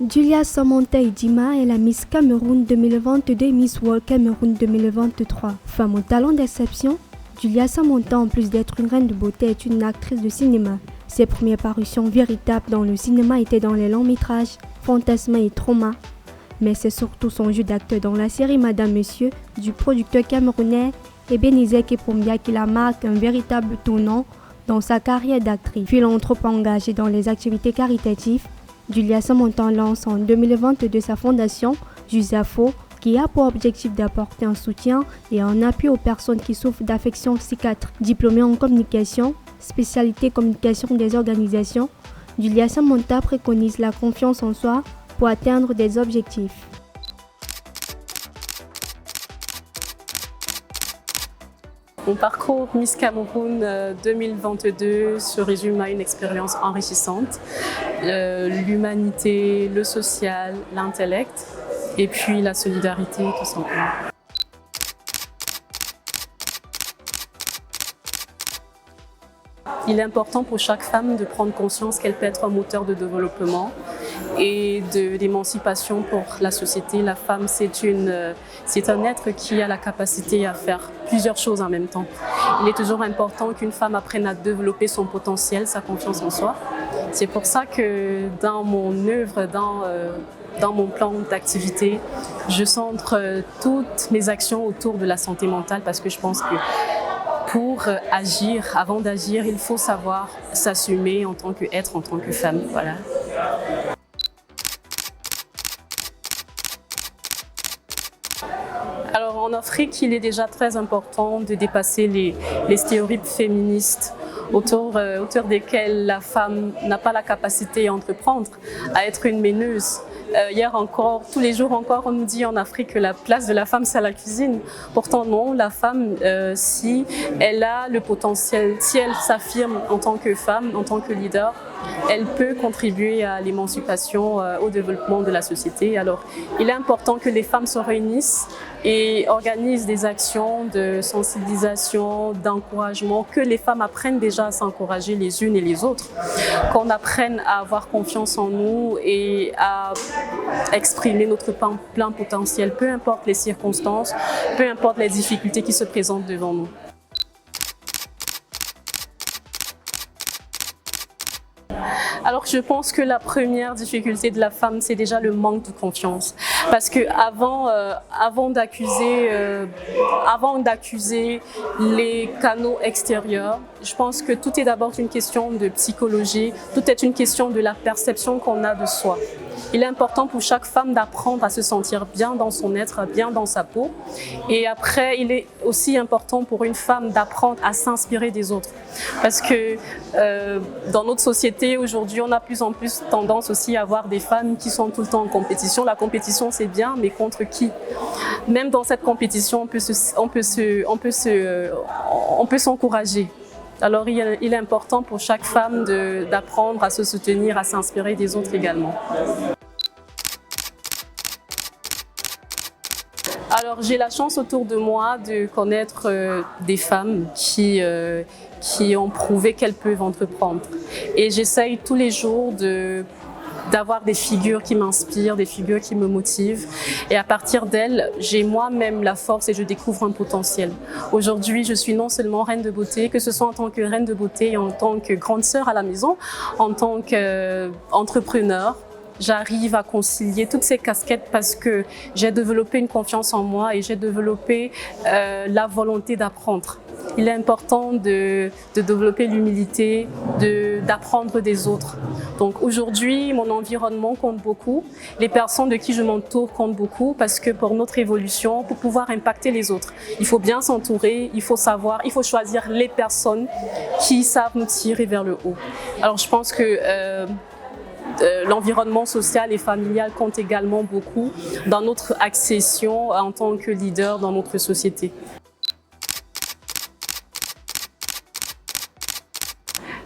Julia Samantha Idima est la Miss Cameroun 2022 et Miss World Cameroun 2023. Femme au talent d'exception, Julia Samantha, en plus d'être une reine de beauté, est une actrice de cinéma. Ses premières parutions véritables dans le cinéma étaient dans les longs métrages Fantasma et Trauma. Mais c'est surtout son jeu d'acteur dans la série Madame Monsieur du producteur camerounais Ebenezer Kepombia qui la marque un véritable tournant dans sa carrière d'actrice. Philanthrope engagée dans les activités caritatives, Julia Samantha lance en 2022 sa fondation Jusafo qui a pour objectif d'apporter un soutien et un appui aux personnes qui souffrent d'affections psychiatriques. Diplômée en communication, spécialité communication des organisations, Julia Samantha préconise la confiance en soi pour atteindre des objectifs. Mon parcours Miss Cameroun 2022 se résume à une expérience enrichissante. L'humanité, le social, l'intellect et puis la solidarité tout simplement. Il est important pour chaque femme de prendre conscience qu'elle peut être un moteur de développement et d'émancipation pour la société. La femme, c'est un être qui a la capacité à faire plusieurs choses en même temps. Il est toujours important qu'une femme apprenne à développer son potentiel, sa confiance en soi. C'est pour ça que dans mon œuvre, dans mon plan d'activité, je centre toutes mes actions autour de la santé mentale parce que je pense que pour agir, avant d'agir, il faut savoir s'assumer en tant qu'être, en tant que femme. Voilà. Alors en Afrique, il est déjà très important de dépasser les stéréotypes féministes autour desquels la femme n'a pas la capacité à entreprendre, à être une mèneuse. Hier encore, tous les jours encore, on nous dit en Afrique que la place de la femme, c'est à la cuisine. Pourtant non, la femme, si elle a le potentiel, si elle s'affirme en tant que femme, en tant que leader, elle peut contribuer à l'émancipation, au développement de la société. Alors, il est important que les femmes se réunissent et organisent des actions de sensibilisation, d'encouragement, que les femmes apprennent déjà à s'encourager les unes et les autres, qu'on apprenne à avoir confiance en nous et à exprimer notre plein potentiel, peu importe les circonstances, peu importe les difficultés qui se présentent devant nous. Alors je pense que la première difficulté de la femme, c'est déjà le manque de confiance. Parce que avant d'accuser les canaux extérieurs, je pense que tout est d'abord une question de psychologie, tout est une question de la perception qu'on a de soi. Il est important pour chaque femme d'apprendre à se sentir bien dans son être, bien dans sa peau. Et après, il est aussi important pour une femme d'apprendre à s'inspirer des autres. Parce que dans notre société, aujourd'hui, on a plus en plus tendance aussi à avoir des femmes qui sont tout le temps en compétition. La compétition, c'est bien, mais contre qui? Même dans cette compétition, on peut s'encourager. Alors, il est important pour chaque femme d'apprendre à se soutenir, à s'inspirer des autres également. Alors, j'ai la chance autour de moi de connaître des femmes qui ont prouvé qu'elles peuvent entreprendre. Et j'essaye tous les jours d'avoir des figures qui m'inspirent, des figures qui me motivent. Et à partir d'elles, j'ai moi-même la force et je découvre un potentiel. Aujourd'hui, je suis non seulement reine de beauté, que ce soit en tant que reine de beauté et en tant que grande sœur à la maison, en tant qu'entrepreneur. J'arrive à concilier toutes ces casquettes parce que j'ai développé une confiance en moi et j'ai développé la volonté d'apprendre. Il est important de développer l'humilité, d'apprendre des autres. Donc aujourd'hui, mon environnement compte beaucoup. Les personnes de qui je m'entoure comptent beaucoup parce que pour notre évolution, pour pouvoir impacter les autres, il faut bien s'entourer, il faut choisir les personnes qui savent nous tirer vers le haut. Alors je pense que l'environnement social et familial compte également beaucoup dans notre accession en tant que leader dans notre société.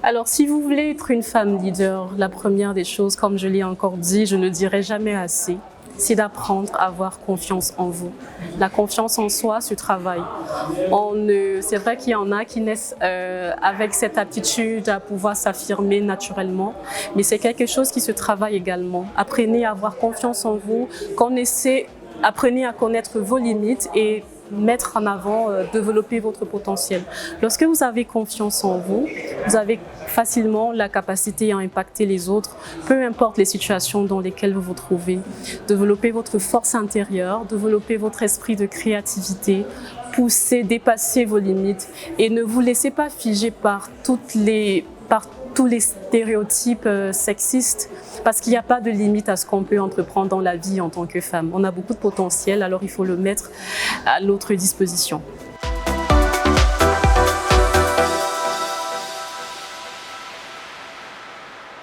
Alors, si vous voulez être une femme leader, la première des choses, comme je l'ai encore dit, je ne dirai jamais assez, c'est d'apprendre à avoir confiance en vous. La confiance en soi se travaille. C'est vrai qu'il y en a qui naissent avec cette aptitude à pouvoir s'affirmer naturellement, mais c'est quelque chose qui se travaille également. Apprenez à avoir confiance en vous, apprenez à connaître vos limites et mettre en avant, développer votre potentiel. Lorsque vous avez confiance en vous, vous avez facilement la capacité à impacter les autres, peu importe les situations dans lesquelles vous vous trouvez. Développer votre force intérieure, développer votre esprit de créativité, pousser, dépasser vos limites et ne vous laissez pas figer par tous les stéréotypes sexistes, parce qu'il n'y a pas de limite à ce qu'on peut entreprendre dans la vie en tant que femme. On a beaucoup de potentiel, alors il faut le mettre à notre disposition.